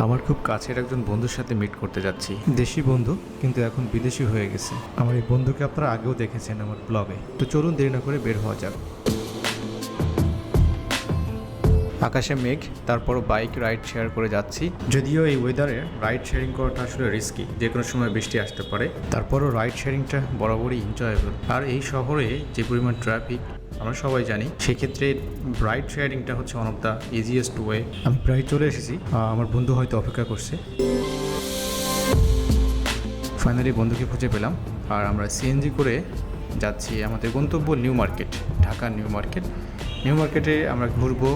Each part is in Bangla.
আমার খুব কাছের একজন বন্ধুর সাথে মিট করতে যাচ্ছি। দেশি বন্ধু, কিন্তু এখন বিদেশি হয়ে গেছে। আমার এই বন্ধুকে আপনারা আগেও দেখেছেন আমার ব্লগে। তো চলুন দেরি না করে বের হওয়া যাক। আকাশে মেঘ, তারপরও বাইক রাইড শেয়ার করে যাচ্ছি। যদিও এই ওয়েদারে রাইড শেয়ারিং করাটা আসলে রিস্কি, যে কোনো সময় বৃষ্টি আসতে পারে। তারপরও রাইড শেয়ারিংটা বরাবরই এনজয়েবল। আর এই শহরে যে পরিমাণ ট্রাফিক আমরা সবাই জানি, সেক্ষেত্রে রাইড শেয়ারিংটা হচ্ছে one of the easiest way. আমি প্রায় চলে এসেছি, আমার বন্ধু হয়তো অপেক্ষা করছে। ফাইনালি বন্ধুকে খুঁজে পেলাম, আর আমরা সিএনজি করে যাচ্ছি আমাদের গন্তব্য new market, Dhaka new market. New মার্কেটে আমরা ঘুরবো,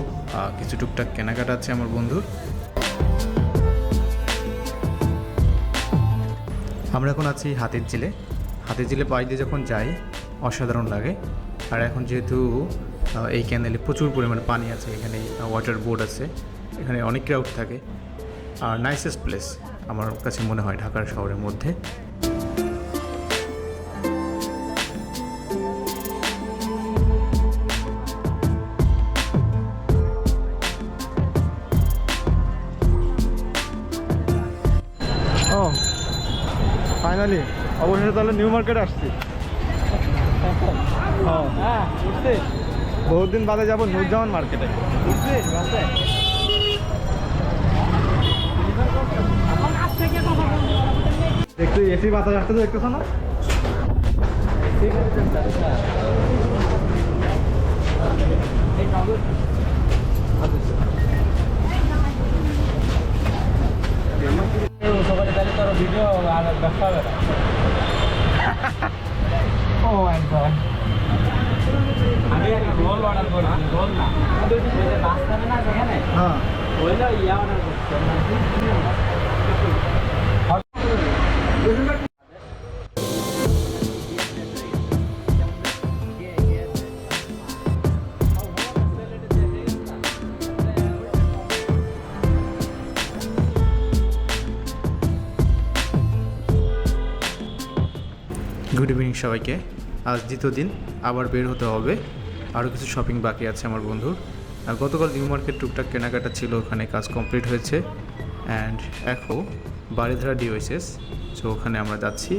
কিছু টুকটাক কেনাকাটা আছে আমার বন্ধুর। আমরা এখন আছি হাতির ঝিলে। হাতির ঝিলে পাশ দিয়ে যখন যাই অসাধারণ লাগে। আর এখন যেহেতু এই ক্যানেলে প্রচুর পরিমাণে পানি আছে, এখানে ওয়াটার বোর্ড আছে, এখানে অনেক ক্রাউড থাকে। আর নাইসেস্ট প্লেস আমার কাছে মনে হয় ঢাকার শহরের মধ্যে। ও ফাইনালি অবশেষে তাহলে নিউ মার্কেট আসছি। বহুত দিন বাদে যাবো নুরজামান মার্কেটে। একটু এসি বাতাস আসতে তো দেখতেছ না? ভিডিও আর ব্যবসা হবে না। ও মাই গড, আমি রোল অর্ডার করছি। রোল না, নাস্তা না যেখানে, হ্যাঁ ওইটা ইয়া অর্ডার করছি। গুড ইভিনিং সবাইকে। আজ দ্বিতীয় দিন, আবার বের হতে হবে। আরও কিছু শপিং বাকি আছে আমার বন্ধুর। আর গতকাল নিউ মার্কেট টুকটাক কেনাকাটা ছিল, ওখানে কাজ কমপ্লিট হয়েছে। অ্যান্ড এখন বারিধারা ডিওএসএস, সো ওখানে আমরা যাচ্ছি।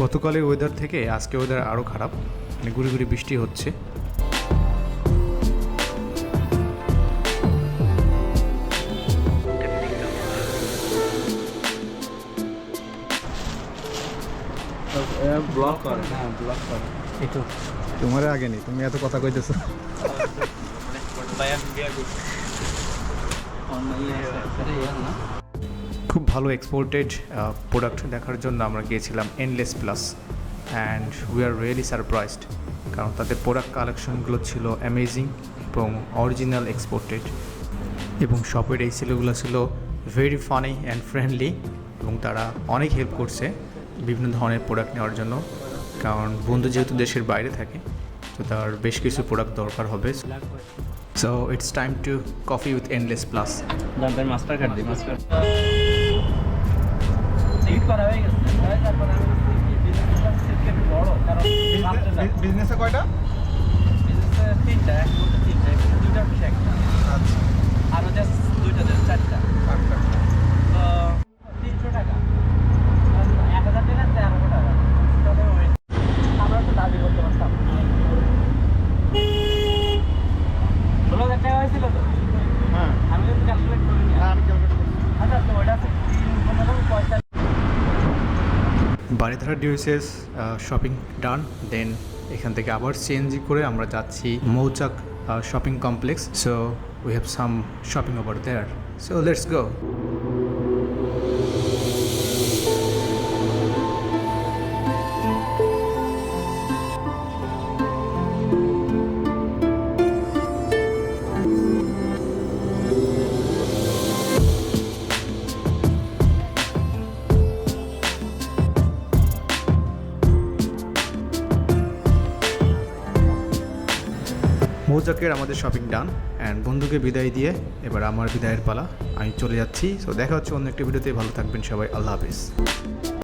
গতকালের ওয়েদার থেকে আজকে ওয়েদার আরও খারাপ, মানে গুড়ি গুড়ি বৃষ্টি হচ্ছে। ব্লগ করে, হ্যাঁ ব্লগ করে। একটু তোমার আগে নেই, তুমি এত কথা কইতেছো। খুব ভালো এক্সপোর্টেড প্রোডাক্ট দেখার জন্য আমরা গিয়েছিলাম endless plus, and we are really surprised, কারণ তাদের প্রোডাক্ট কালেকশনগুলো ছিল অ্যামেজিং এবং অরিজিনাল এক্সপোর্টেড। এবং শপের এই ছেলেগুলো ছিল ভেরি ফানি অ্যান্ড ফ্রেন্ডলি, এবং তারা অনেক হেল্প করছে বিভিন্ন ধরনের প্রোডাক্ট নেওয়ার জন্য, কারণ বন্ধু যেহেতু দেশের বাইরে থাকে, তো তার বেশ কিছু প্রোডাক্ট দরকার হবে। So it's time to coffee with endless plus. জানতেন মাস্টার কার্ড দিই, মাস্টার টিকিট করা হয়ে গেছে। তারপর আমি টিকিট বড়, কারণ বিজনেসে কয়টা? বিজনেসে তিনটা, এক বলতে তিনটা, দুইটা পিছিয়ে একটা। আচ্ছা আরও জাস্ট দুইটা, চারটা। আচ্ছা। তো 300 টাকা, 1000 টাকা 1300 টাকা। তবে ওই আমরা তো দাবি করতে পারতাম। 16,000 টাকা হয়েছিল তো, হ্যাঁ আমি কিন্তু ক্যালকুলেট করিনি। আমি ক্যালকুলেট করছি। আচ্ছা, তো ওইটা আছে 3,45। বারিধারা ডিওএসএস শপিং ডান। দেন এখান থেকে আবার সিএনজি করে আমরা যাচ্ছি Mouchak shopping complex. So we have some shopping over there, so let's go. মৌচাকের আমাদের শপিং ডান অ্যান্ড বন্ধুকে বিদায় দিয়ে এবার আমার বিদায়ের পালা। আমি চলে যাচ্ছি। সো দেখা হচ্ছে অন্য একটি ভিডিওতে। ভালো থাকবেন সবাই। আল্লাহ হাফিজ।